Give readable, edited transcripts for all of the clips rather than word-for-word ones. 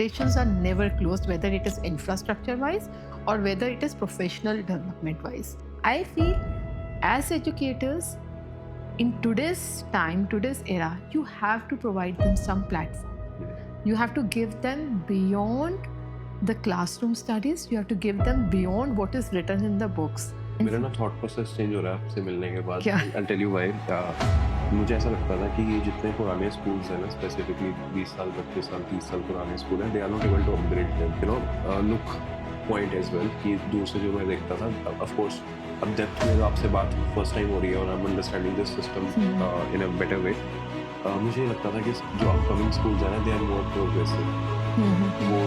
foundations are never closed, whether it is infrastructure wise or whether it is professional development wise. I feel as educators in today's time, today's era, you have to provide them some platform. You have to give them beyond the classroom studies, you have to give them beyond what is written in the books. मेरा ना thought process change हो रहा है आपसे मिलने के बाद. क्या? I'll tell you why. मुझे ऐसा लगता था कि ये जितने पुराने स्कूल्स हैं ना, स्पेसिफिकली 20 साल 25 साल 30 साल पुराने स्कूल हैं, they are not able to upgrade them, you know, look point as well. कि दूर से जो मैं देखता था, ऑफ कोर्स अब डेप्थ में आपसे बात फर्स्ट टाइम हो रही है और I am understanding this system in a better way. मुझे लगता था कि जो अपकमिंग स्कूल्स हैं ना, दे आर मोर प्रोग्रेसिव. वो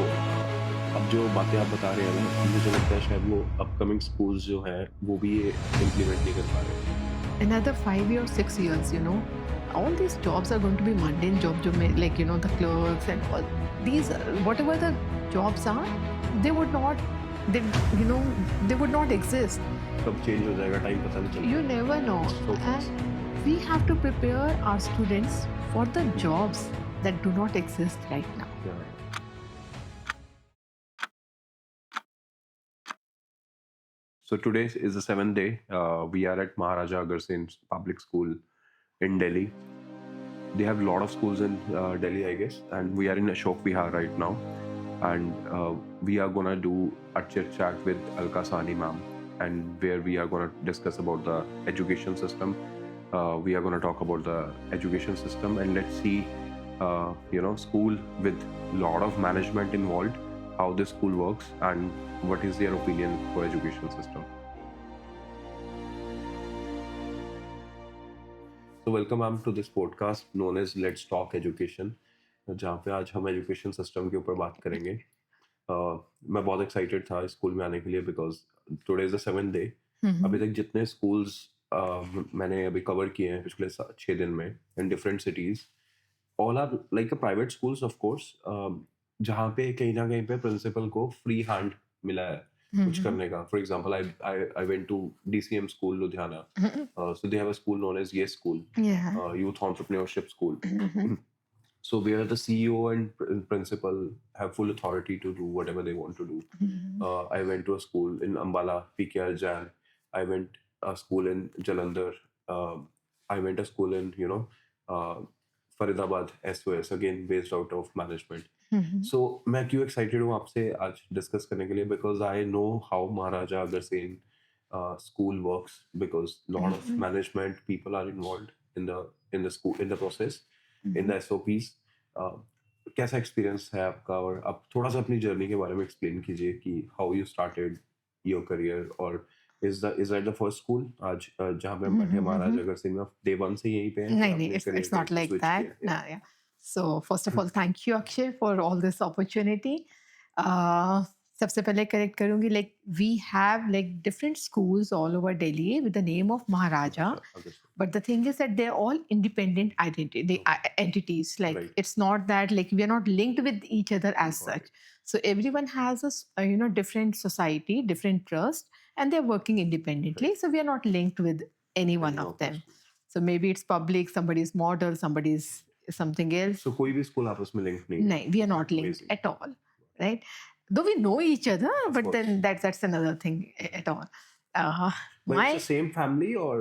अब जो बातें आप बता रहे हैं ना, मुझे लगता है शायद वो अपकमिंग स्कूल्स जो हैं वो भी ये इम्प्लीमेंट नहीं कर पा रहे. Another 5 or 6 years, all these jobs are going to be mundane jobs, like, the clerks and all these, whatever the jobs are, they would not exist. कब चेंज हो जाएगा टाइम पता नहीं चलता. You never know. So fast. And we have to prepare our students for the jobs that do not exist right now. Yeah. So today is the 7th day. We are at Maharaja Agarsen Public School in Delhi. They have a lot of schools in Delhi, I guess, and we are in Ashok Vihar right now. And we are gonna do a chit chat with Alka Sani ma'am, and where we are gonna discuss about the education system. We are gonna talk about the education system, and let's see, school with lot of management involved, how this school works, and what is their opinion for education system. So welcome ma'am to this podcast known as Let's Talk Education, जहाँ पे आज हम education system के ऊपर बात करेंगे. मैं बहुत एक्साइटेड था स्कूल में आने के लिए because today is the 7th day. अभी तक जितने स्कूल्स मैंने अभी कवर किए हैं पिछले 6 दिन में in different cities, all are like a private schools of course, जहाँ पे कहीं ना कहीं पे प्रिंसिपल को फ्री हैंड मिला है कुछ करने का. For example I went to DCM school Ludhiana, so they have a school known as Yes School, youth entrepreneurship school. So where the CEO and principal have full authority to do whatever they want to do. I went to a school in Ambala, PKR Jain. I went a school in Jalandhar. I went a school in Faridabad, SOS, again based out of management. So मैं क्यों excited हूँ आपसे आज discuss करने के लिए, because I know how Maharaja Agarsen school works, because lot of management people are involved in the school, in the process, in the SOPs. कैसा experience है आपका, और आप थोड़ा सा अपनी जर्नी के बारे में एक्सप्लेन कीजिए कि how you started your career, और is that the first school आज जहाँ पे हम बैठे महाराजा अग्रसेन में, डे 1 से यहीं पे हैं? No, it's not like that. No, yeah. So first of all, thank you, Akshay, for all this opportunity. सबसे पहले करेक्ट करूंगी, like we have like different schools all over Delhi with the name of Maharaja, but the thing is that they're all independent entities. Like Right. it's not that like we are not linked with each other as Got such. So everyone has a different society, different trust, and they're working independently. Right. So we are not linked with any one of them. So maybe it's public, somebody's model, somebody's something else. So कोई भी school आपस में link नहीं है? No, we are not linked Amazing. at all, right? Though we know each other, but course. then that's another thing at all. But it's the same family, or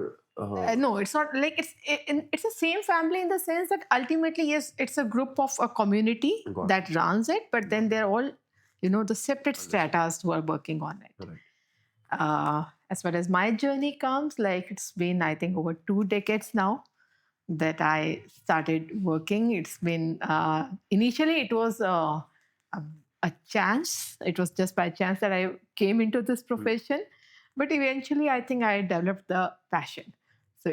no, it's not like it's the same family in the sense that ultimately, yes, it's a group of a community Got that runs it, but then they're all, the separate stratas who are working on it. Correct. As far as my journey comes, like it's been, I think, over 2 decades now that I started working. It's been, initially it was a chance. It was just by chance that I came into this profession. But eventually, I think I developed the passion. So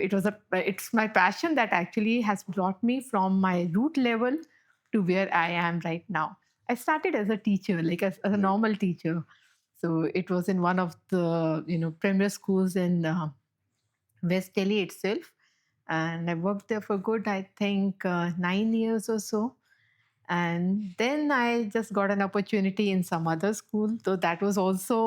it's my passion that actually has brought me from my root level to where I am right now. I started as a teacher, like as a normal teacher. So it was in one of the premier schools in West Delhi itself, and I worked there for good, I think, 9 years or so. And then I just got an opportunity in some other school, though that was also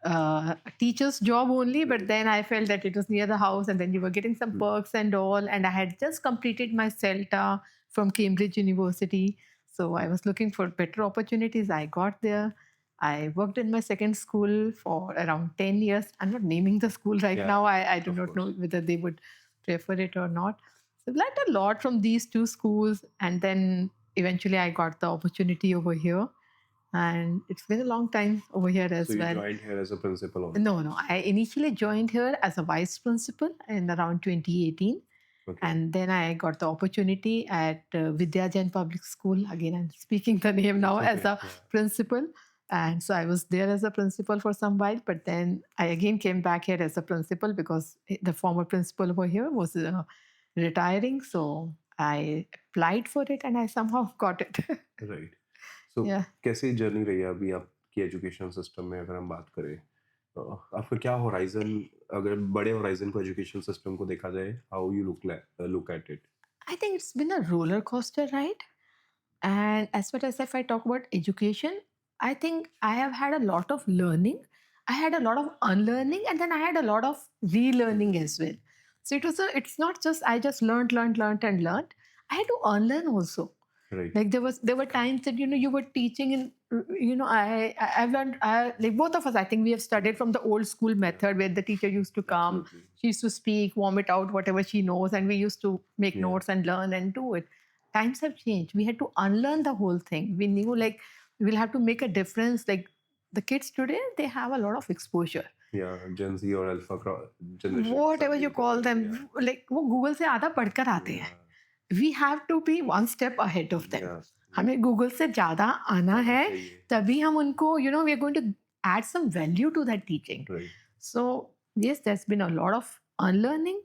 a teacher's job only, but then I felt that it was near the house, and then you were getting some perks and all, and I had just completed my CELTA from Cambridge University. So I was looking for better opportunities. I got there. I worked in my second school for around 10 years. I'm not naming the school right Yeah, now. I do of not know course. whether they would prefer it or not. So I learned a lot from these two schools. And then eventually I got the opportunity over here. And it's been a long time over here So as you well. joined here as a principal only. No. I initially joined here as a vice principal in around 2018. Okay. And then I got the opportunity at Vidya Jain Public School. Again, I'm speaking the name now It's as okay. a principal. And so I was there as a principal for some while, but then I again came back here as a principal because the former principal over here was retiring. So I applied for it and I somehow got it. Right so Yeah. कैसी journey रही है अभी आपकी education system में अगर हम बात करें आपका क्या होराइजन अगर बड़े होराइजन को एजुकेशन सिस्टम को देखा जाए how you look at it I think it's been a roller coaster ride. And as far as if I talk about education, I think I have had a lot of learning. I had a lot of unlearning, and then I had a lot of relearning as well. So it's not just I just learned. I had to unlearn also. Right Like there were times that you were teaching and I've learned like both of us, I think we have studied from the old school method where the teacher used to come, she used to speak, vomit out whatever she knows, and we used to make Yeah. notes and learn and do it. Times have changed. We had to unlearn the whole thing. We knew like we'll have to make a difference. Like the kids today, they have a lot of exposure. या जेन जी और alpha generation Whatever you call them, like वो Google से आधा पढ़कर आते हैं. We have to be one step ahead of them. हमें Google से ज़्यादा आना है, तभी हम उनको we are going to add some value to that teaching. Right So yes, there's been a lot of unlearning,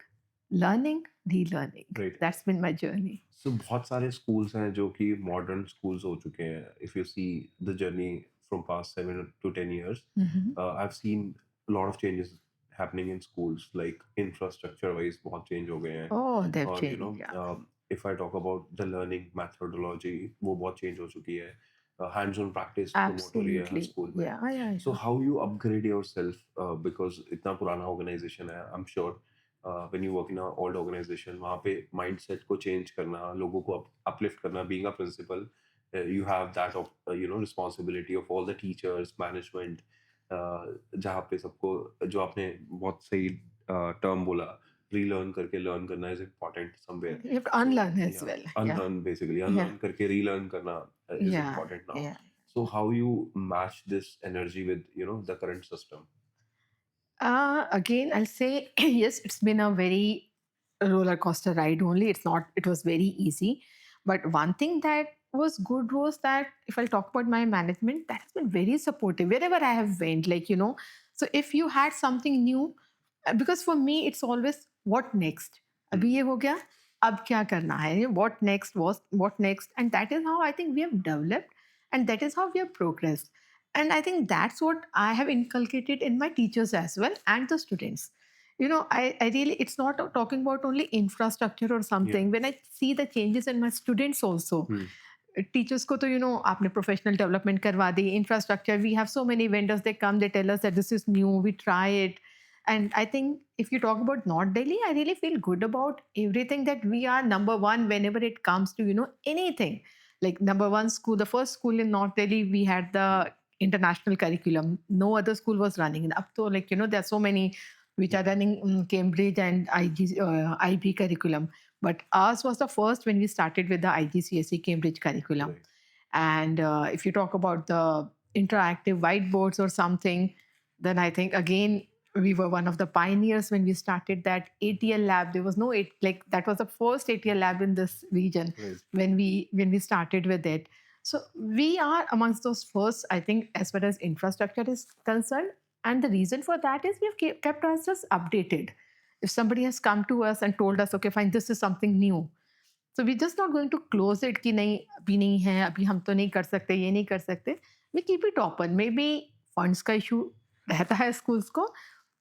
learning, relearning. Right. That's been my journey. सो बहुत सारे स्कूल्स हैं जो कि मॉडर्न स्कूल्स हो चुके हैं if you see the journey from past 7 to 10 years I have seen lot of changes happening in schools like infrastructure wise बहुत change हो गए हैं Oh, they've और changed. Yeah. If I talk about the learning methodology वो बहुत change हो चुकी है हैंड्स ऑन प्रैक्टिस प्रमोट हो रही है हर Absolutely. स्कूल में Yeah. So how you upgrade yourself because इतना पुराना organization है I'm sure when you work in an old organization वहाँ पे mindset को change करना लोगों को uplift करना being a principal you have that of responsibility of all the teachers management जहाँ पे सबको जो आपने बहुत सही term बोला relearn करके learn करना is important somewhere You have to unlearn as yeah, well. unlearn basically unlearn करके relearn करना is important now Yeah. so how you match this energy with the current system Again, I'll say yes, it's been a very roller coaster ride only. It was very easy. But one thing that was good was that if I'll talk about my management, that has been very supportive wherever I have went. So if you had something new, because for me, it's always what next? अभी ये हो गया, अब क्या करना है? What next was what next? And that is how I think we have developed and that is how we have progressed. And I think that's what I have inculcated in my teachers as well and the students. I really, it's not talking about only infrastructure or something. When I see the changes in my students also, teachers ko to aapne professional development karwa di, infrastructure, we have so many vendors, they come, they tell us that this is new, we try it. And I think if you talk about North Delhi, I really feel good about everything that we are number one whenever it comes to anything. Like number one school, the first school in North Delhi, we had the international curriculum. No other school was running. And up to there are so many which are running Cambridge and IB curriculum. But ours was the first when we started with the IGCSE Cambridge curriculum. Right. And if you talk about the interactive whiteboards or something, then I think again we were one of the pioneers when we started that ATL lab. There was no that was the first ATL lab in this region Right. when we started with it. So we are amongst those first, I think, as far as infrastructure is concerned. And the reason for that is we have kept ourselves updated. If somebody has come to us and told us, okay, fine, this is something new. So we're just not going to close it कि नहीं अभी नहीं है, अभी हम तो नहीं कर सकते, ये नहीं कर सकते. We keep it open. Maybe funds का issue रहता है schools को,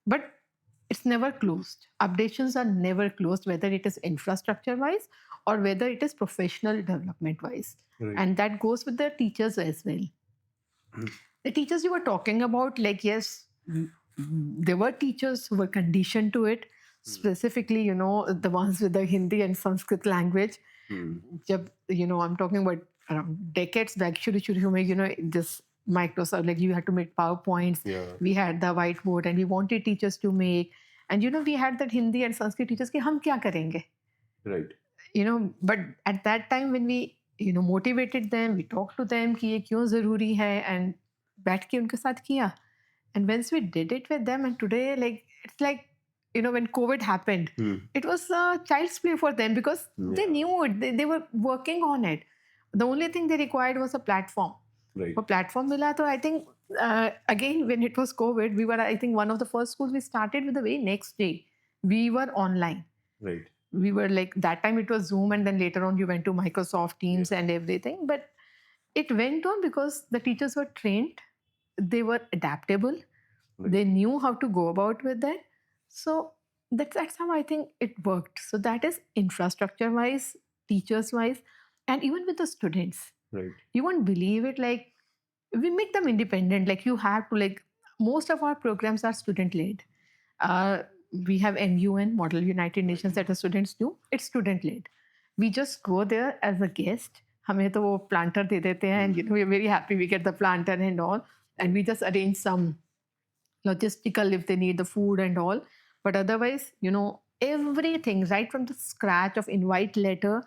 but it's never closed. Updations are never closed, whether it is infrastructure wise or whether it is professional development wise. Right. And that goes with the teachers as well. The teachers you were talking about, yes, there were teachers who were conditioned to it, specifically, the ones with the Hindi and Sanskrit language. Hmm. I'm talking about around decades back, shuru mein, this Microsoft, like you had to make PowerPoints. Yeah. We had the whiteboard and we wanted teachers to make. And, we had that Hindi and Sanskrit teachers ki hum kya karenge? Right. But at that time when we, motivated them, we talked to them कि ये क्यों ज़रूरी है and बैठ के उनके साथ किया. And once we did it with them, and today, like, it's like, when COVID happened, it was child's play for them because they Yeah. knew it. They were working on it. The only thing they required was a platform. Right. For platform mila, so I think, again, when it was COVID, we were, I think, one of the first schools we started with the very next day. We were online. Right. We were like, that time it was Zoom, and then later on you went to Microsoft Teams and everything. But it went on because the teachers were trained, they were adaptable, they knew how to go about with that. So that's how I think it worked. So that is infrastructure wise, teachers wise, and even with the students. Right. You won't believe it. Like, we make them independent. Like, you have to, like, most of our programs are student led. We have MUN, Model United Nations, that the students do. It's student led. We just go there as a guest. हमें तो वो planter दे देते हैं, and we're very happy we get the planter and all, and we just arrange some logistical if they need the food and all. But otherwise, everything right from the scratch of invite letter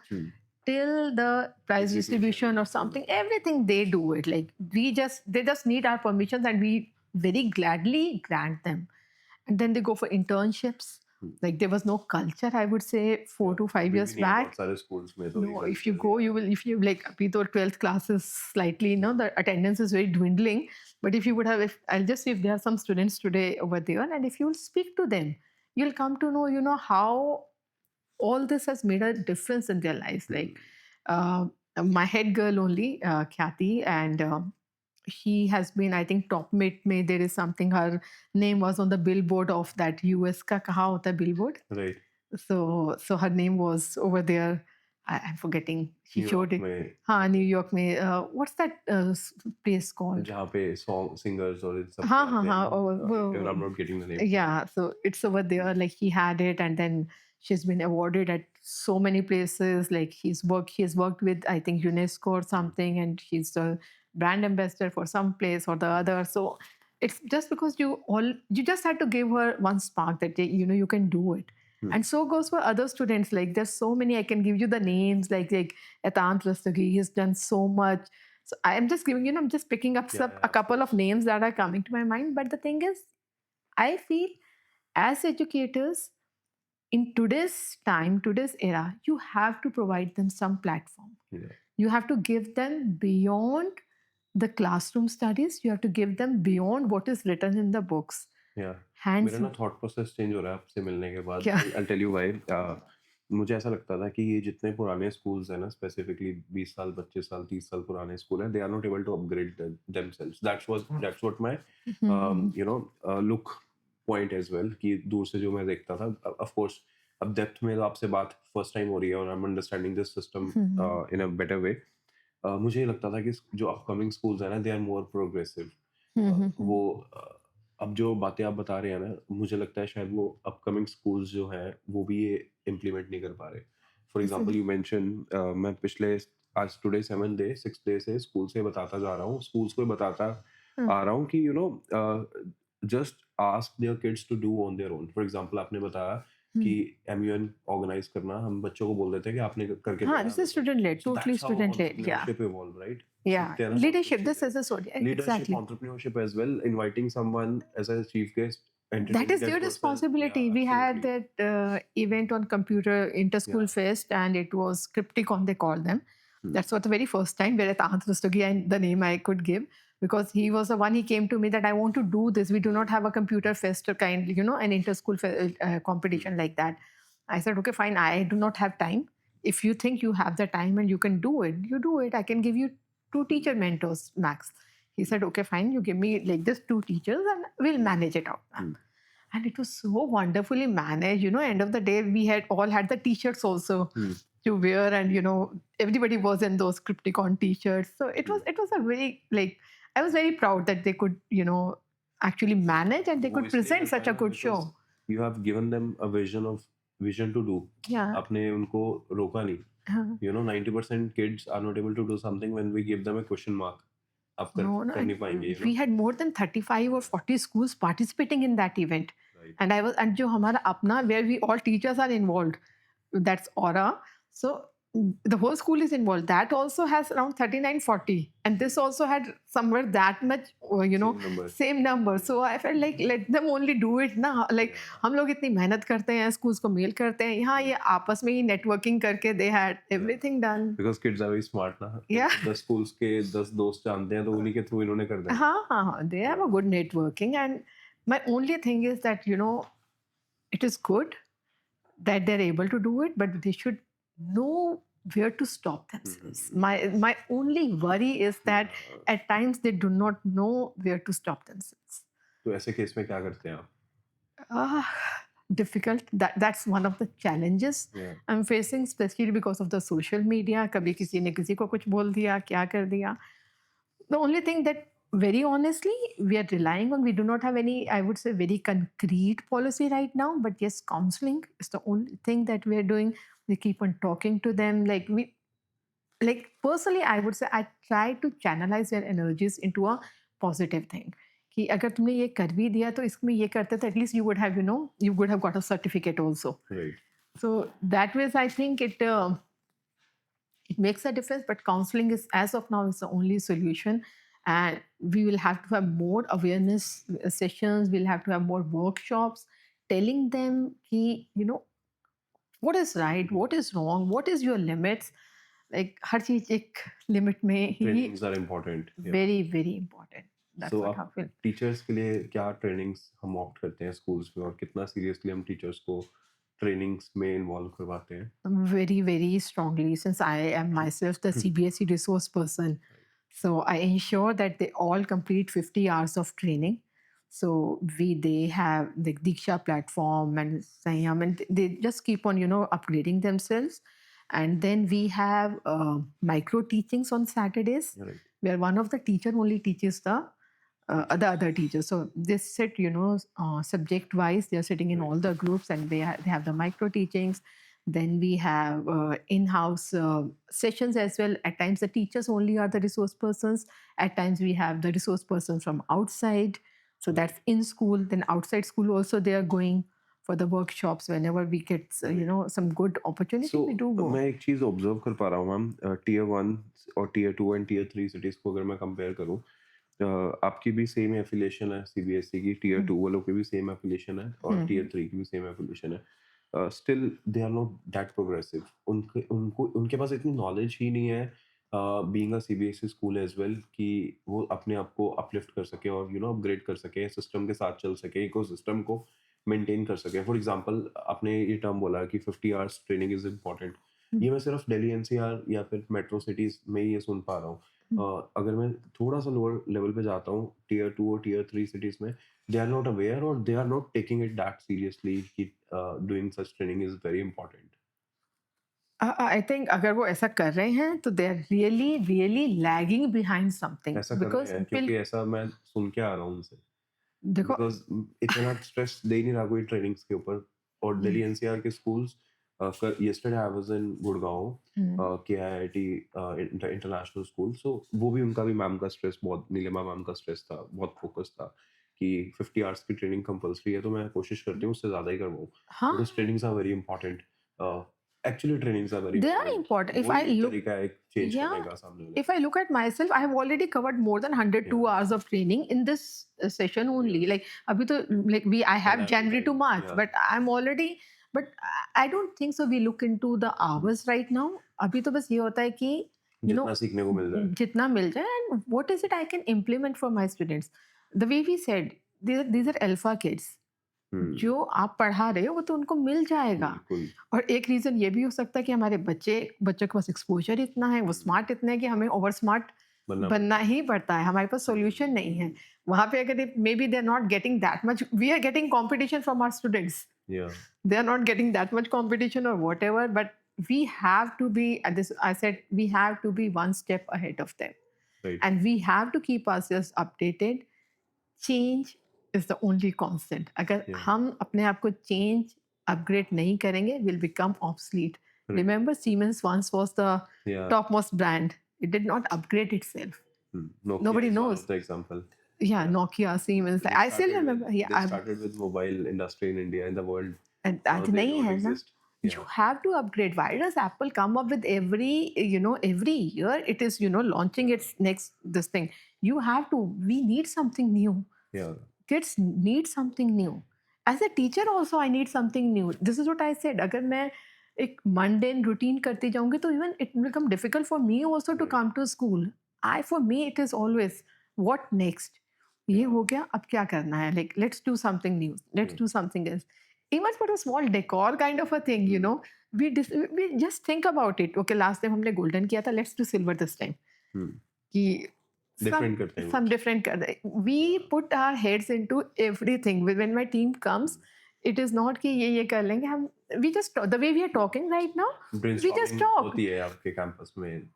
till the prize distribution or something, everything they do it. Like, they just need our permissions, and we very gladly grant them. And then they go for internships. Like, there was no culture, I would say, 4 to 5 years back. No, if you go, if you like, abhi to 12th class is slightly, the attendance is very dwindling. But if you would have, I'll just see if there are some students today over there, and if you'll speak to them, you'll come to know, how all this has made a difference in their lives. Like, my head girl only, Khyati, and she has been, I think, top mid mein. There is something, her name was on the billboard of that US ka kaha hota hai billboard. Right. So her name was over there. I'm forgetting. She New showed York it. में, हाँ, New York में. What's that place called? जहाँ पे song singers और इन सब हाँ, के आते हैं हाँ, ना? I'm not getting the name. Yeah, so it's over there. Like, he had it, and then she's been awarded at so many places. Like, he has worked with, I think, UNESCO or something, and she's the brand ambassador for some place or the other. So it's just because you just had to give her one spark that you can do it. And so goes for other students. Like, there's so many, I can give you the names, like Etant Rastogi, he's done so much. So I'm just giving, I'm just picking up a couple of names that are coming to my mind. But the thing is, I feel as educators, in today's time, today's era, you have to provide them some platform. Yeah. You have to give them beyond the classroom studies. You have to give them beyond what is written in the books. Yeah. Hands. मेरा ना thought process change हो रहा है आपसे मिलने के बाद. क्या? I'll tell you why. मुझे ऐसा लगता था कि ये जितने पुराने स्कूल्स हैं ना, स्पेसिफिकली 20 साल 25 साल 30 साल पुराने स्कूल हैं, they are not able to upgrade themselves. That's what my look point as well, कि दूर से जो मैं देखता था. Of course, अब डेप्थ में आपसे बात फर्स्ट टाइम हो रही है और I am understanding this system in a better way. मुझे ये लगता था कि जो अपकमिंग स्कूल्स हैं ना, दे आर मोर प्रोग्रेसिव. वो अब जो बातें आप बता रहे हैं ना, मुझे लगता है शायद वो अपकमिंग स्कूल्स जो हैं वो भी ये इम्प्लीमेंट नहीं कर पा रहे. फॉर एग्जांपल, यू मेंशन, मैं पिछले आज today 7th day 6th day से स्कूल से बताता जा रहा हूँ, स्कूल्स को बताता आ रहा हूँ कि just ask their kids to do on their own. For example, आपने बताया कि MUN ऑर्गेनाइज करना, हम बच्चों को बोल देते हैं कि आपने करके हाँ, this is student led, totally student led. Yeah. Leadership evolve, right? Yeah, leadership. This is a sort. Leadership, Exactly. entrepreneurship as well. Inviting someone as a chief guest. That is their responsibility. Yeah, we had absolutely. that event on Computer Interschool Fest, and it was Crypticon, they called them. That's what the very first time where Etant Rastogi, and the name I could give, because he was the one, he came to me that I want to do this. We do not have a computer fest or kind, an interschool competition like that. I said, okay, fine. I do not have time. If you think you have the time and you can do it, you do it. I can give you 2 teacher mentors max. He said, okay, fine. You give me like this 2 teachers and we'll manage it out. And it was so wonderfully managed. End of the day, we had all had the t-shirts also to wear, and everybody was in those Crypticon t-shirts. So it was a very, like, I was very proud that they could actually manage and they could present such a good show. You have given them a vision to do. Yeah. आपने उनको रोका नहीं. हाँ. 90% kids are not able to do something when we give them a question mark. आप No, no, कर नहीं पाएंगे, we had more than 35 or 40 schools participating in that event. Right. And जो हमारा अपना, where we all teachers are involved, that's Aura. So the whole school is involved. That also has around 39, 40. And this also had somewhere that much, Same number. same number. So I felt like let them only do it ना. Like Yeah. हम लोग इतनी मेहनत करते हैं, schools को mail करते हैं, यहाँ ये आपस में ही networking करके they had everything done. Because kids are very smart ना. Yeah. 10 schools के 10 दोस्त जानते हैं तो उन्हीं के थ्रू इन्होंने कर दिया. हाँ, they have a good networking. And my only thing is that, it is good that they're able to do it, but they should know where to stop themselves. My only worry is that at times they do not know where to stop themselves. तो ऐसे case में क्या करते हैं आप? Difficult. That's one of the challenges Yeah. I'm facing, especially because of the social media. कभी किसी ने किसी को कुछ बोल दिया, क्या कर दिया. The only thing that, very honestly, we are relying on, we do not have any, I would say, very concrete policy right now. But yes, counseling is the only thing that we are doing. We keep on talking to them. Like personally, I would say I try to channelize their energies into a positive thing. कि अगर तुमने ये कर भी दिया तो इसमें ये करते तो at least you would have, you would have got a certificate also. Right. So that way, I think it makes a difference. But counseling is, as of now, is the only solution. And we will have to have more awareness sessions. We'll have to have more workshops telling them कि, what is right, what is wrong, what is your limits. Like हर चीज एक limit में ही, Trainings are important. Yeah. very, very important. That's So what I आप feel. Teachers के लिए क्या trainings हम opt करते हैं स्कूल्स में और कितना सीरियसली हम टीचर्स को ट्रेनिंग्स में इन्वॉल्व करवाते हैं? Very, very strongly, since I am myself the CBSE resource person. So I ensure that they all complete 50 hours of training. So they have the Diksha platform and Sanyam, and they just keep on, upgrading themselves. And then we have micro teachings on Saturdays, Right. where one of the teacher only teaches the other teachers. So they sit, subject wise. They are sitting in Right. all the groups, and they have the micro teachings. Then we have in-house sessions as well. At times, the teachers only are the resource persons. At times, we have the resource persons from outside. So that's in school. Then outside school also, they are going for the workshops whenever we get, some good opportunity. So We do go. मैं एक चीज observe कर पा रहा हूँ ma'am, tier 1 और tier 2 and tear 3 cities को अगर मैं कंपेयर करूँ, आपकी भी सेम एफिलिएशन है सीबीएसई की, टीयर 2 वालों की भी सेम एफिलिएशन है और टीयर 3 की भी सेम एफिलिएशन है. Still they are not that progressive. उनके पास इतनी नॉलेज ही नहीं है being a CBSE school as well कि वो अपने आप को अपलिफ्ट कर सके और अपग्रेड कर सके, सिस्टम के साथ चल सके, इकोसिस्टम को मेंटेन कर सके. फॉर एग्जांपल आपने ये टर्म बोला कि 50 आवर्स ट्रेनिंग इज इम्पोर्टेंट. ये मैं सिर्फ दिल्ली एनसीआर या फिर मेट्रो सिटीज में ही ये सुन पा रहा हूँ. अगर मैं थोड़ा सा लोअर लेवल पे जाता हूँ, टीयर 2 और टीयर 3 सिटीज में, दे आर नॉट अवेयर और they are not taking it that seriously कि doing such training is very important. I think अगर वो ऐसा कर रहे हैं तो they are really, really lagging behind something. ऐसा कर रहे हैं क्योंकि ऐसा मैं सुन के आ रहा हूँ उनसे. देखो, बिकॉज इतना स्ट्रेस दे नहीं रहा कोई ट्रेनिंग्स के ऊपर. और दिल्ली एनसीआर के schools, yesterday I was in Gurgaon KIIT international school. So वो भी उनका भी मैम का स्ट्रेस बहुत, नीलिमा मैम का स्ट्रेस था, बहुत फोकस था कि 50 आवर्स की ट्रेनिंग कंपलसरी है. तो मैं कोशिश करती हूँ उससे ज़्यादा ही करवाऊँ, हाँ, because trainings are very important. Actually trainings are very they are important. If I look, तरीका है एक चेंज Yeah. करने का सामने वाले. if I look at myself, I have already covered more than 102 Yeah. hours of training in this session only. Yeah. Like अभी तो I have January January to time, March, yeah. but I'm already. But I don't think so. We look into the hours right now. अभी तो बस ये होता है कि जितना सीखने को मिल जाए. जितना मिल जाए, and what is it I can implement for my students. The way we said, these are alpha kids. जो आप पढ़ा रहे हो वो तो उनको मिल जाएगा. बिल्कुल. और एक रीजन ये भी हो सकता है कि हमारे बच्चों के पास एक्सपोजर इतना है, वो स्मार्ट इतने हैं कि हमें ओवर स्मार्ट बनना ही पड़ता है. हमारे पास सॉल्यूशन नहीं है. वहां पे अगर maybe they are not getting that much, we are getting competition from our students. Yeah. They are not getting that much competition or whatever, but we have to be, at this I said, we have to be one step ahead of them. Right. And we have to keep ourselves updated. Change is the only constant. अगर Yeah. हम अपने आप को change, upgrade नहीं करेंगे, will become obsolete. Right. Remember, Siemens once was the Yeah. topmost brand. It did not upgrade itself. Nokia Nobody is one knows. of the example. Yeah, Nokia, Siemens. They I still started remember. with, Yeah, they started with mobile industry in India, in the world. and Now that they nahi don't hai na. exist. You Yeah. have to upgrade. Why does Apple come up with every year it is launching its next this thing? You have to. We need something new. Yeah. Kids need something new. As a teacher also, I need something new. This is what I said. अगर मैं एक mundane routine करती जाऊंगी तो even it will become difficult for me also to Right. come to school. For me it is always what next. ये Yeah. हो गया, अब क्या करना है? Like let's do something new. Let's Hmm. do something else. Even for a small decor kind of a thing, we just think about it. Okay, last time हमने golden किया था, let's do silver this time. Hmm. कि Different करते हैं some कुछ. different we put our heads into everything. When my team comes, it is not कि ये कर लेंगे हम. We just the way we are talking right now, we just Brainstorming talk. होती है आपके campus में.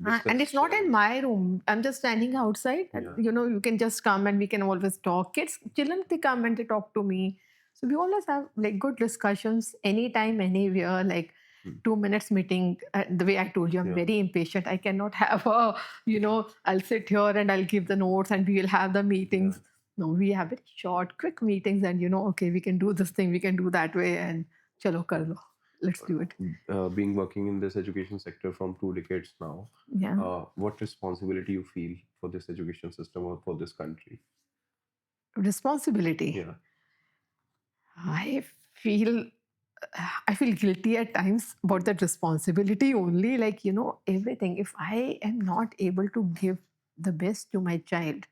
And it's not in my room. I'm just standing outside. And, Yeah. you can just come and we can always talk. Kids, children, they come and they talk to me. So we always have like good discussions anytime, anywhere. Like 2 minutes meeting. The way I told you, I'm Yeah. very impatient. I cannot have I'll sit here and I'll give the notes and we will have the meetings. No, we have it short, quick meetings, and okay, we can do this thing, we can do that way, and chalo kar lo. Let's do it. Being working in this education sector from 2 decades now, Yeah. what responsibility you feel for this education system or for this country? Responsibility. Yeah. I feel guilty at times about that responsibility only. Like, everything. If I am not able to give the best to my child,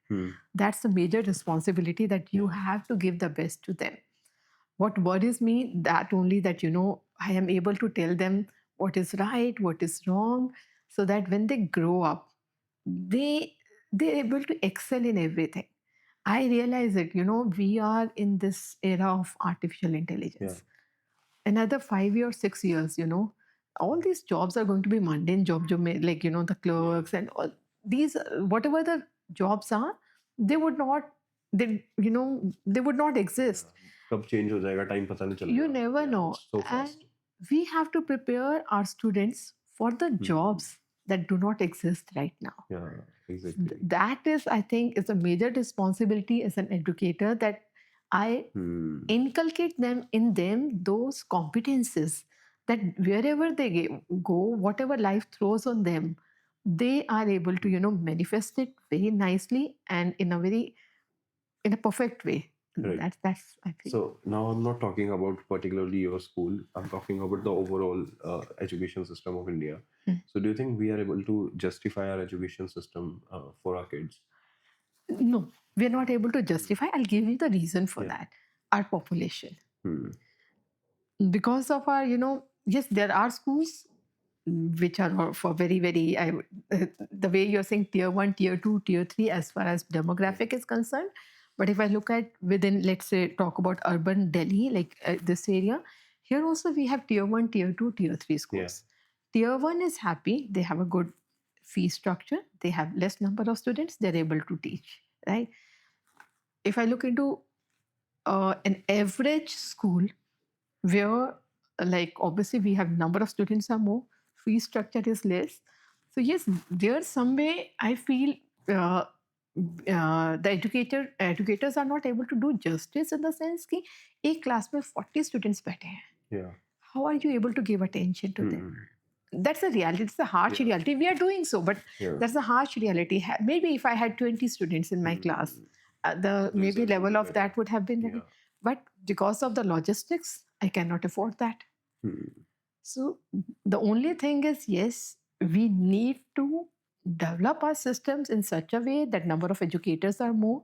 that's a major responsibility that you have to give the best to them. What worries me, that only that, I am able to tell them what is right, what is wrong, so that when they grow up, they're able to excel in everything. I realize it, we are in this era of artificial intelligence. Another 5 years, 6 years, all these jobs are going to be mundane jobs, like, the clerks and all these, whatever the jobs are, they would not, they would not exist. कब change हो जाएगा time पता नहीं चलेगा. You never Yeah, know. it's so fast. And we have to prepare our students for the jobs that do not exist right now. Yeah, exactly. That is, I think, is a major responsibility as an educator, that I inculcate in them those competences that wherever they go, whatever life throws on them, they are able to, manifest it very nicely and in a perfect way. Right. That's I feel. So now I'm not talking about particularly your school. I'm talking about the overall education system of India. So do you think we are able to justify our education system for our kids? No, we're not able to justify. I'll give you the reason for that. Our population. Because of our, yes, there are schools which are for very, very, the way you're saying tier 1, tier 2, tier 3, as far as demographic is concerned. But if I look at within, let's say, talk about urban Delhi, like this area, here also we have tier 1, tier 2, tier 3 schools. Tier 1 is happy. They have a good fee structure. They have less number of students. They're able to teach, right? If I look into an average school where, like, obviously we have number of students are more, fee structure is less. So yes, there's some way I feel the educators are not able to do justice, in the sense कि एक class में 40 students बैठे हैं. Yeah. How are you able to give attention to them? That's a reality. It's a harsh reality. We are doing so, but that's a harsh reality. Maybe if I had 20 students in my class, the maybe level of that would have been. But because of the logistics, I cannot afford that. So the only thing is, yes, we need to develop our systems in such a way that number of educators are more.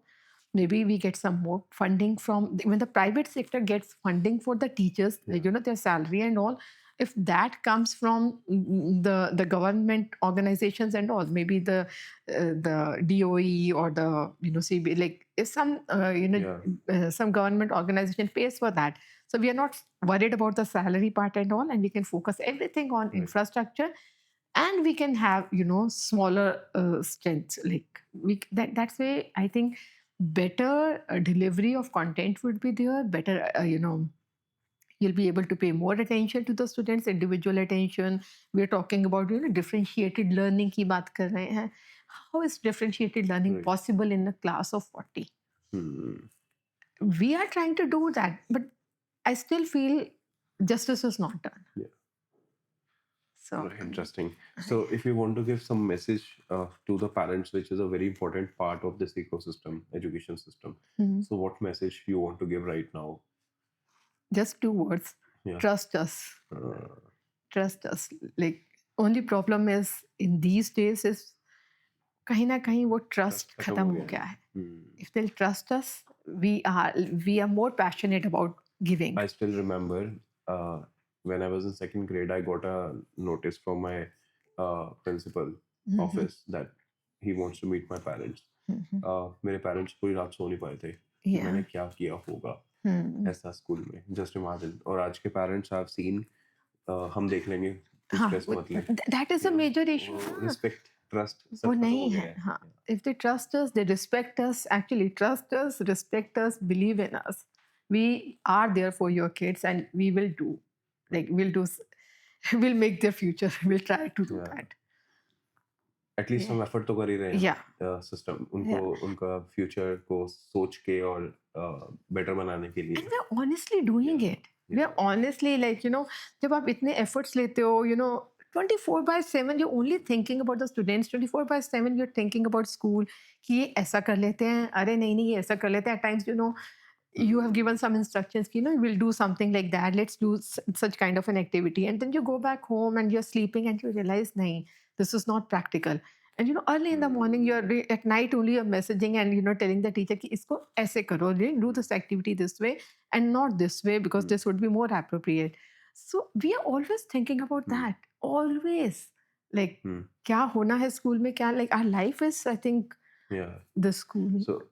Maybe we get some more funding from, when the private sector gets funding for the teachers, their salary and all. If that comes from the government organizations and all, maybe the DOE or the CB, like if some some government organization pays for that, so we are not worried about the salary part and all, and we can focus everything on infrastructure, and we can have smaller strengths. Like that's way I think better delivery of content would be there, better You'll be able to pay more attention to the students, individual attention. We are talking about differentiated learning की बात कर रहे हैं. How is differentiated learning Right. possible in a class of 40? Hmm. We are trying to do that, but I still feel justice is not done. Yeah. So Very interesting. So, if you want to give some message to the parents, which is a very important part of this ecosystem, education system, Mhm. so what message you want to give right now? just 2 words: Yeah. trust us. Uh, Trust us. Like, only problem is in these days is कहीं ना कहीं वो trust खत्म खत्म हो हो गया गया है. Hmm. If they'll trust us, we are more passionate about giving. I still remember when I was in second grade, I got a notice from my principal Mhm. office that he wants to meet my parents. Mhm. मेरे parents पूरी रात सो नहीं पाए थे कि Yeah. मैंने क्या किया होगा Hmm. ऐसा स्कूल में. Just imagine. और आज के पेरेंट्स आई हैव सीन हम देख लेंगे, तू हाँ, स्ट्रेस मत ले. that is a major issue. Respect, trust सब वो खत्म हो नहीं गया है. है. हाँ, if they trust us, they respect us. Actually, trust us, respect us, believe in us. We are there for your kids, and we will do. Like, we'll make their future. We'll try to do Yeah. that. At least Yeah. हम effort तो कर ही रहे हैं. Yeah. System उनको उनका future को सोच के और बेटर बनाने के लिए. And we're honestly doing Yeah. it. We're honestly, like, जब आप इतने efforts लेते हो, 24/7, you're only thinking about the students. 24/7, you're thinking about school. कि ये ऐसा कर लेते हैं, अरे नहीं ये ऐसा कर लेते हैं. At times, you have given some instructions, we'll do something like that. Let's do such kind of an activity. And then you go back home and you're sleeping and you realize, nahin, this is not practical. And early in the morning, at night only you're messaging and telling the teacher कि इसको ऐसे करो, do this activity this way and not this way because this would be more appropriate. So we are always thinking about that. Always. Like, क्या होना है school में, क्या, like, our life is, I think, Yeah. the school. So,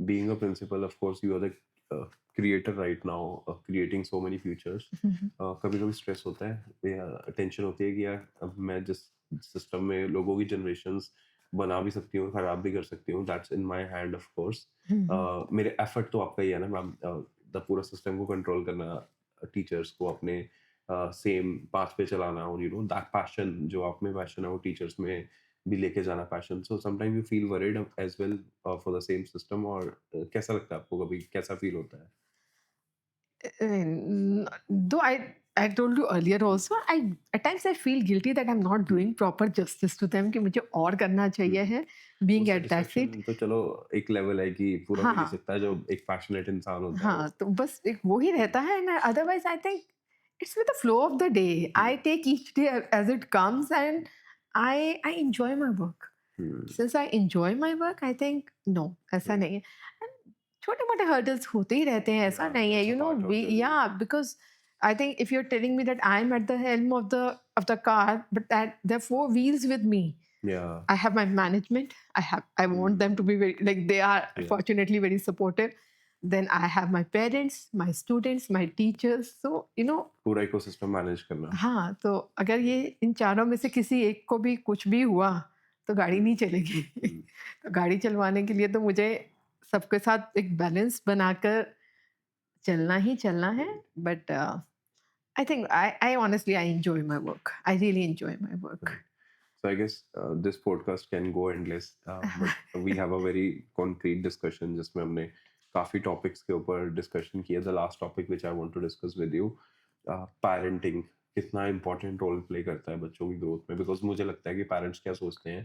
being a principal, of course, you are the creator right now, creating so many futures. कभी कभी stress होता है या टेंशन होती है कि यार अब मैं जिस सिस्टम में लोगों की जनरेशंस बना भी सकती हूँ, खराब भी कर सकती हूँ. That's in my hand of course. मेरे एफर्ट तो आपका ही है ना मैम, द पूरा सिस्टम को कंट्रोल करना, टीचर्स को अपने सेम पाथ पे चलाना, और दैट पैशन जो आप में पैशन है वो टीचर्स में भी लेके जाना passion. So sometime you feel worried as well for the same system. और कैसा लगता है आपको, कभी कैसा फील होता है? Though I told you earlier also, at times I feel guilty that I'm not doing proper justice to them, कि मुझे और करना चाहिए है, being वो at that seat. satisfaction तो चलो एक लेवल है कि पूरा मिल ही हाँ. सकता है जो एक पैशनेट इंसान होता है. हाँ, तो बस एक वो ही रहता है. And otherwise I think it's with the flow of the day. I take each day as it comes and I enjoy my work. Since I enjoy my work, I think no, ऐसा नहीं है. छोटे मोटे hurdles होते ही रहते हैं, ऐसा नहीं है. it's a part of the Yeah, because I think if you're telling me that I'm at the helm of the car, but that there are 4 wheels with me. Yeah. I have my management. I want them to be very, like, they are fortunately very supportive. Then I have my parents, my students, my teachers. So, पूरा ecosystem manage करना. हाँ, तो अगर ये इन चारों में से किसी एक को भी कुछ भी हुआ तो गाड़ी नहीं चलेगी. तो गाड़ी चलवाने के लिए तो मुझे सबके साथ एक बैलेंस बनाकर चलना ही चलना है. But I think I honestly I enjoy my work. I really enjoy my work. So I guess this podcast can go endless, but we have a very concrete discussion जिसमें हमने काफी टॉपिक्स के ऊपर discussion किया. The last topic which I want to discuss with you, parenting कितना important role play करता है बच्चों की ग्रोथ में. बिकॉज मुझे लगता है कि पेरेंट्स क्या सोचते हैं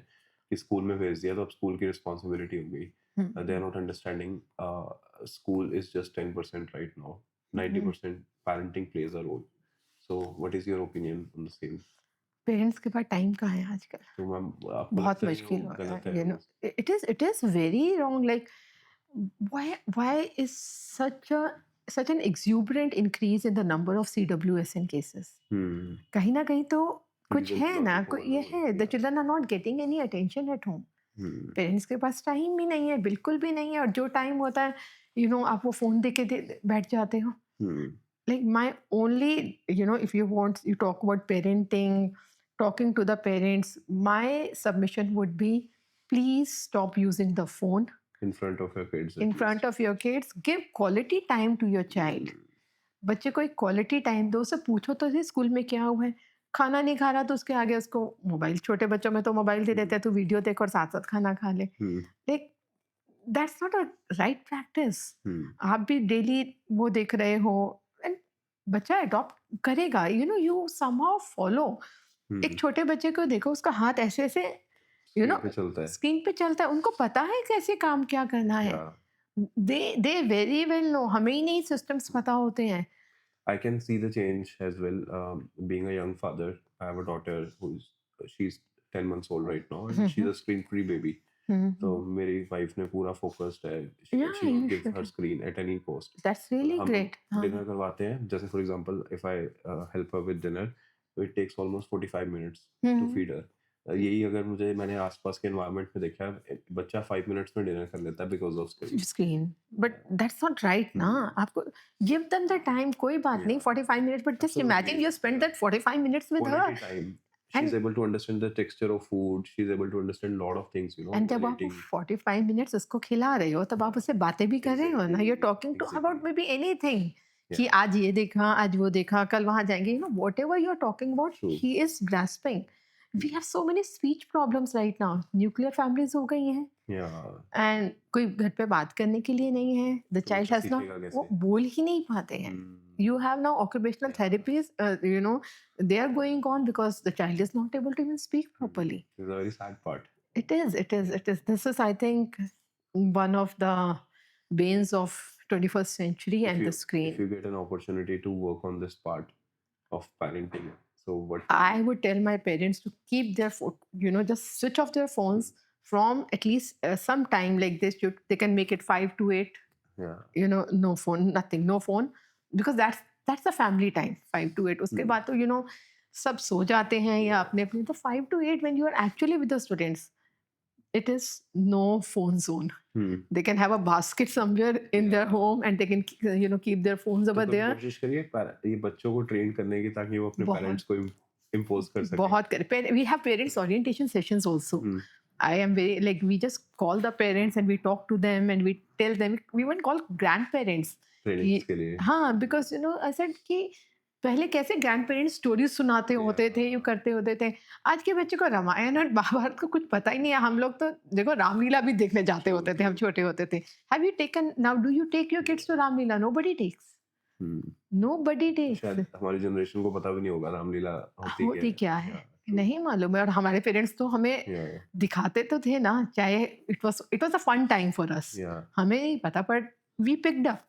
कि स्कूल में भेज दिया तो अब स्कूल की रिस्पॉन्सिबिलिटी हो गई. They are not understanding school is just 10% right now. 90% parenting plays a role. So what is your opinion on the same? Parents के पास टाइम कहाँ है आजकल? तो मैम बहुत मुश्किल हो रहा है. It is very wrong. Like, why is such an exuberant increase in the number of CWSN cases? कहीं ना कहीं तो कुछ है ना, ये है. The children are not getting any attention at home. Parents के पास टाइम भी नहीं है, बिल्कुल भी नहीं है. और जो टाइम होता है, आप वो फोन देके बैठ जाते हो. Like, my only, if you talk about parenting, talking to the parents, my submission would be, please stop using the phone in front of your kids. In front of your kids. Give quality time to your child. बच्चे को एक quality time दो, उससे पूछो तो सही school में क्या हुआ है। खाना नहीं खा रहा तो उसके आगे उसको मोबाइल, छोटे बच्चों में तो मोबाइल दे देते हुँ, हैं, तू वीडियो देख और साथ-साथ खाना खा ले। Hmm, like that's not a right practice. हुँ, आप भी डेली वो देख रहे हो एंड बच्चा अडॉप्ट करेगा, यू समहाउ फॉलो। एक हुँ, छोटे बच्चे को देखो, उसका हाथ ऐसे-ऐसे यू नो स्क्रीन पे चलता है। स्क्रीन पे चलता है, उनको पता है कैसे काम क्या करना है। या दे वेरी वेल नो, हमें ही नहीं सिस्टम्स पता होते हैं। I can see the change as well. Being a young father, I have a daughter she's 10 months old right now, and hmm, she's hmm, a screen-free baby. हुँ, तो हुँ। मेरी wife ने पूरा focused है, या she you not give should, her screen at any cost. That's और really हम great. हाँ, dinner करवाते हैं, जैसे for example if I help her with dinner, तो it takes almost 45 minutes to hmm. Feed her. यही अगर मैंने आसपास के एनवायरनमेंट में देखा है, बच्चा 5 मिनट्स में डिनर कर लेता है because of screen. Screen, but that's not right ना। आपको गिव देम द टाइम, कोई बात नहीं, या 45 minutes, but just absolutely imagine you spend या that 45 minutes with her. quality time. She's एंड able to understand the texture of food. She's able to understand a lot of things, and जब while आप वो eating. 45 minutes उसको खिला रहे हो, तब आप Yeah, उससे बातें भी कर रहे हो ना, exactly, you are talking to about exactly. Maybe anything, कि Yeah, आज ये देखा, आज वो देखा, कल वहाँ जाएँगे, whatever you are talking about, true. He is grasping. We have so many speech problems right now, nuclear families हो गई हैं। Yeah, एंड कोई घर पे बात करने के लिए नहीं है, द तो चाइल्ड बच्चा हैज़ नॉट, सीखेगा वो कैसे? बोल ही नहीं पाते हैं। Hmm. You have now occupational Yeah. therapies, they are going on because the child is not able to even speak properly. This is a very sad part. Yeah. It is. This is, I think, one of the banes of 21st century If and the if screen. you get an opportunity to work on this part of parenting, so what will I you? would tell my parents to keep their phone, just switch off their Hmm. phones from at least some time like this. They can make it 5 to 8. Yeah. No phone, nothing, no phone, because that's the family time, 5 to 8. उसके Hmm. बाद तो सब सो जाते हैं या Yeah. अपने अपने, तो 5 to 8 when you are actually with the students, it is no phone zone. Hmm. They can have a basket somewhere in their Yeah. home and they can keep their phones तो over कभी there. कोशिश करिए ये बच्चों को train करने की, ताकि वो अपने बहुत पेरेंट्स को इम्पोज कर सकें। बहुत करे, we have parents orientation sessions also. Hmm. I am very, like, we just call the parents and we talk to them and we tell them, we even call grandparents कि trainings के लिए। हाँ, because I said कि पहले कैसे grand parents stories सुनाते होते थे, यू Yeah. करते होते थे। आज के बच्चे को रामायण और महाभारत को कुछ पता ही नहीं है। हम लोग तो देखो रामलीला भी देखने जाते True, होते थे, हम true. छोटे होते थे। Have you taken, now do you take your kids to Ramlila? Nobody takes, Hmm. Nobody takes. शायद हमारी जनरेशन को पता भी नहीं होगा रामलीला होती क्या होती है। क्या है Yeah, true. नहीं मालूम है, और हमारे पेरेंट्स तो हमें Yeah, दिखाते तो थे ना, चाहे it was a fun time for us. yeah, हमें नहीं पता, but we picked up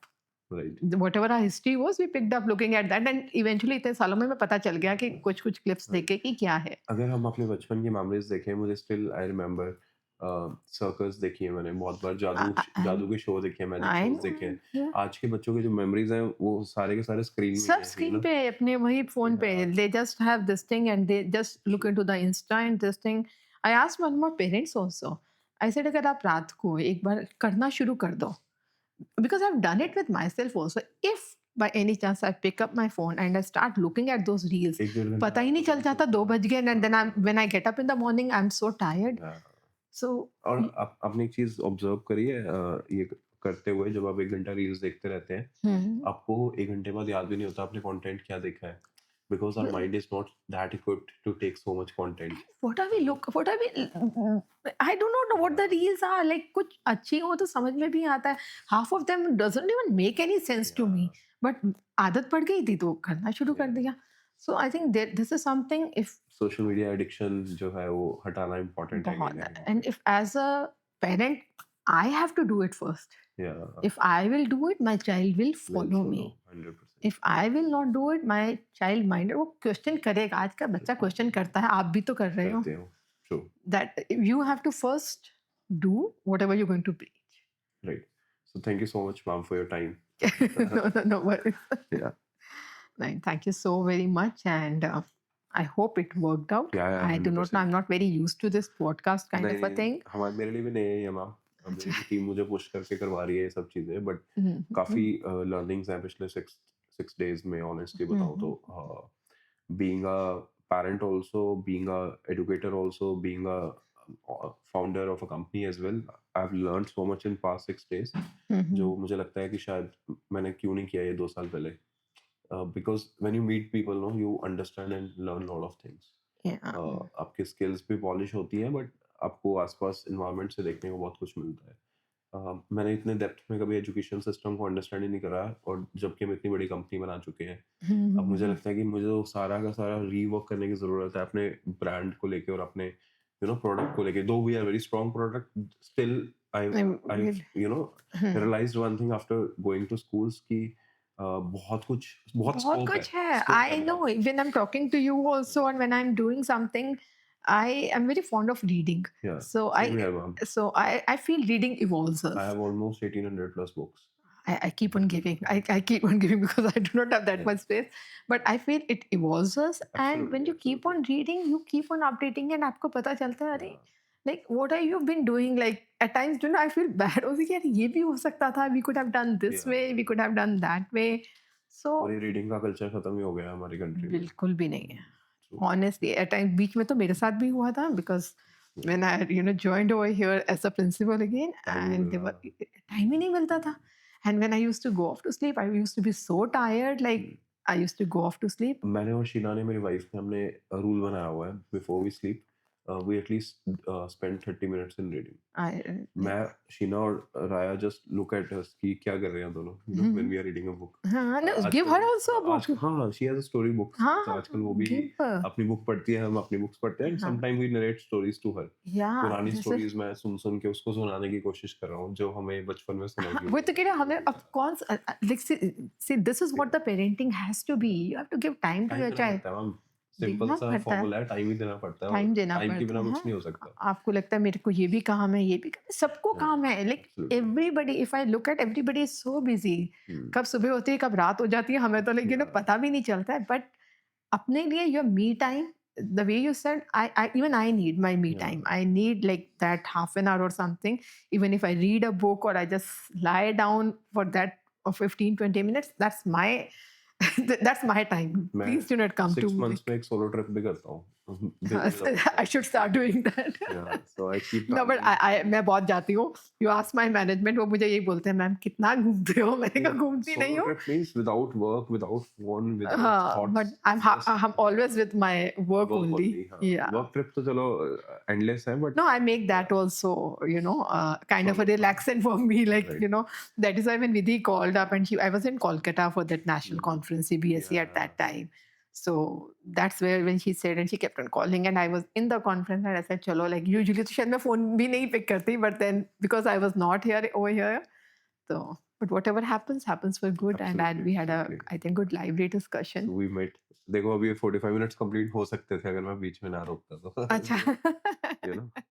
right. whatever our history was, we picked up looking at that, and eventually इतने सालों में पता चल गया कि कुछ कुछ क्लिप्स Right. देखे कि क्या है। अगर हम अपने बचपन की मेमोरीज देखें, मुझे स्टिल आई रिमेम्बर सर्कस देखी है मैंने बहुत बार, जादू के शो देखे हैं, मैजिक आई शोज देखे हैं। नो, आज के बच्चों की जो मेमोरीज हैं वो सारे के सारे स्क्रीन में ही सब हैं, स्क्रीन पे अपने वही फोन पे, Yeah, they just have this thing and they just look true. Into the Insta and this thing. I asked one more parents also, I said अगर आप रात को एक बार करना शुरू कर दो, because I've done it with myself also. If by any chance I pick up my phone and I start looking at those reels, एक डेढ़ घंटा पता ही नहीं पता चल नहीं जाता, चलता। 2 बज गए, and then when I get up in the morning, I'm so tired. Yeah. So और आपने एक चीज ऑब्जर्व करी है, ये करते हुए जब आप 1 घंटा रील्स देखते रहते हैं, hmm. आपको 1 घंटे बाद याद भी नहीं होता आपने कंटेंट क्या देखा है, because our mind is not that equipped to take so much content. What are we, I do not know what the reels are like. कुछ अच्छी हो तो समझ में भी आता है, half of them doesn't even make any sense to me, but आदत पड़ गई थी तो करना शुरू कर Yeah. दिया. So I think that this is something, if social media addiction जो है वो हटाना इम्पोर्टेंट है कहीं बहुत, ना कहीं and if as a parent I have to do it first. पे। Yeah, If I will do it, my child will will follow me. follow 100%. If I will not do it, my child mind वो question करेगा। आज का बच्चा question करता है, आप भी तो कर रहे हो। करते हो, true, That you have to first do whatever you're going to preach. Right. So thank you so much ma'am for your time. No worries. Yeah, Right, thank you so very much, and I hope it worked out. yeah, I do not know. 100%। I'm not very used to this podcast kind नहीं of a नहीं, thing. हमारे मेरे लिए भी नहीं है ये ma'am, मेरी भी टीम मुझे पुश करके करवा रही है ये सब चीज़ें, बट Mhm. काफ़ी लर्निंग्स हैं पिछले 6 डेज में, ऑनेस्टली बताऊँ तो। Being a parent also, being a educator also, being a founder of a company as well, I have learned so much in past 6 days, Mhm. जो मुझे लगता है कि शायद मैंने क्यों नहीं किया ये 2 साल पहले। because when you meet people, no, you understand and learn a lot of things. Yeah. आपकी स्किल्स भी पॉलिश होती हैं, बट आपको आसपास इन्वायरमेंट से देखने को बहुत कुछ मिलता है. मैंने इतने डेप्थ में कभी एजुकेशन सिस्टम को अंडरस्टैंड ही नहीं करा, और जबकि हम इतनी बड़ी कंपनी बना चुके हैं, अब मुझे लगता है कि मुझे तो सारा का सारा रीवर्क करने की ज़रूरत है अपने ब्रांड को लेके और अपने प्रोडक्ट को लेके. Though we are very strong product, still I I you know realized one thing after going to schools कि बहुत कुछ, बहुत बहुत स्कोप कुछ है. है I know बहुत. when I'm talking to you also and when I'm doing something, I am very fond of reading. Yeah, So same here, ma'am. I feel reading evolves us. I have almost 1800 plus books. I keep on giving. I keep on giving because I do not have that Yeah. much space. But I feel it evolves us. And when Absolutely, you keep on reading, you keep on updating and आपको पता चलता है अरे Yeah. like what are you been doing? Like at times, do you know, I feel bad. Oh, यार ये भी हो सकता था. We could have done this Yeah. way. We could have done that way. So और ये reading का culture खत्म ही हो गया है हमारी कंट्री में. बिल्कुल भी नहीं है. True. Honestly, at times बीच में तो मेरे साथ भी हुआ था because Yeah. when I joined over here as a principal again, Time नहीं and they मिल were रहा. time ही नहीं मिलता था. And when I used to go off to sleep, I used to be so tired. Like Hmm. I used to go off to sleep. मैंने और शीना ने, मेरी wife ने, हमने रूल बनाया हुआ है, before we sleep we at least spend 30 minutes in reading. मैं, शीना और राया जस्ट लुक एट अस कि क्या कर रहे हैं दोनों when we are reading a book. हाँ, no, give her also a book. हाँ, she has a story book. हाँ, तो आजकल वो भी give her. अपनी बुक पढ़ती है, हम अपनी बुक्स पढ़ते हैं, एंड हाँ. Sometime we narrate stories to her. Yeah, पुरानी जैसे स्टोरीज मैं सुन सुन के उसको सुनाने की कोशिश कर रहा हूँ जो हमें बचपन में सुनाई हाँ, गई. वो तो कह रहे हैं, हमें अब कौन सा like see this is what the parenting has to be. You have to give time to time your देना child. पड़ता है मैम. सिंपल देना सा पड़ता है. फॉर्मूला है, टाइम ही देना पड़ता है, टाइम और देना टाइम के बिना पड़ता कुछ है. नहीं हो सकता. आपको लगता है मेरे को ये भी काम है, ये भी काम है. सबको Yeah, काम है. Like absolutely. everybody, if I look at everybody is so busy. Hmm. कब सुबह होती है, कब रात हो जाती है, हमें तो लेकिन Yeah. पता भी नहीं चलता है. बट अपने लिए your me time, the way you said, even I need my me Yeah. time. I need like that half an hour or something. Even if I read a book or I just lie down for that 15-20 minutes, that's my that's my time. मैं Please do not come to 6 me. months में एक solo trip भी करता हूँ. I should start doing that. Yeah, so I keep No, but traveling. मैं बहुत जाती हूँ. You ask my management, वो मुझे यही बोलते हैं, मैम कितना घूमते हो. मैंने कहा घूमती नहीं Solo हूँ. trip means without work, without phone, without हाँ, thoughts. but I'm just always with my work work only. हाँ. Yeah. Work trip तो चलो endless है, but No, I make that also, kind of a Solo. relaxant for me. Like, Right. that is why when Vidhi called up and I was in Kolkata for that national conference, CBSE at that time. So that's where when she said, and she kept on calling, and I was in the conference and I said, chalo, like usually तो शायद मैं phone भी नहीं pick करती, but then because I was not here over here, so but whatever happens for good, and Absolutely, we had absolutely. I think good lively discussion. we met. देखो अभी 45 minutes complete हो सकते थे अगर मैं बीच में ना रोकता तो. अच्छा. You know.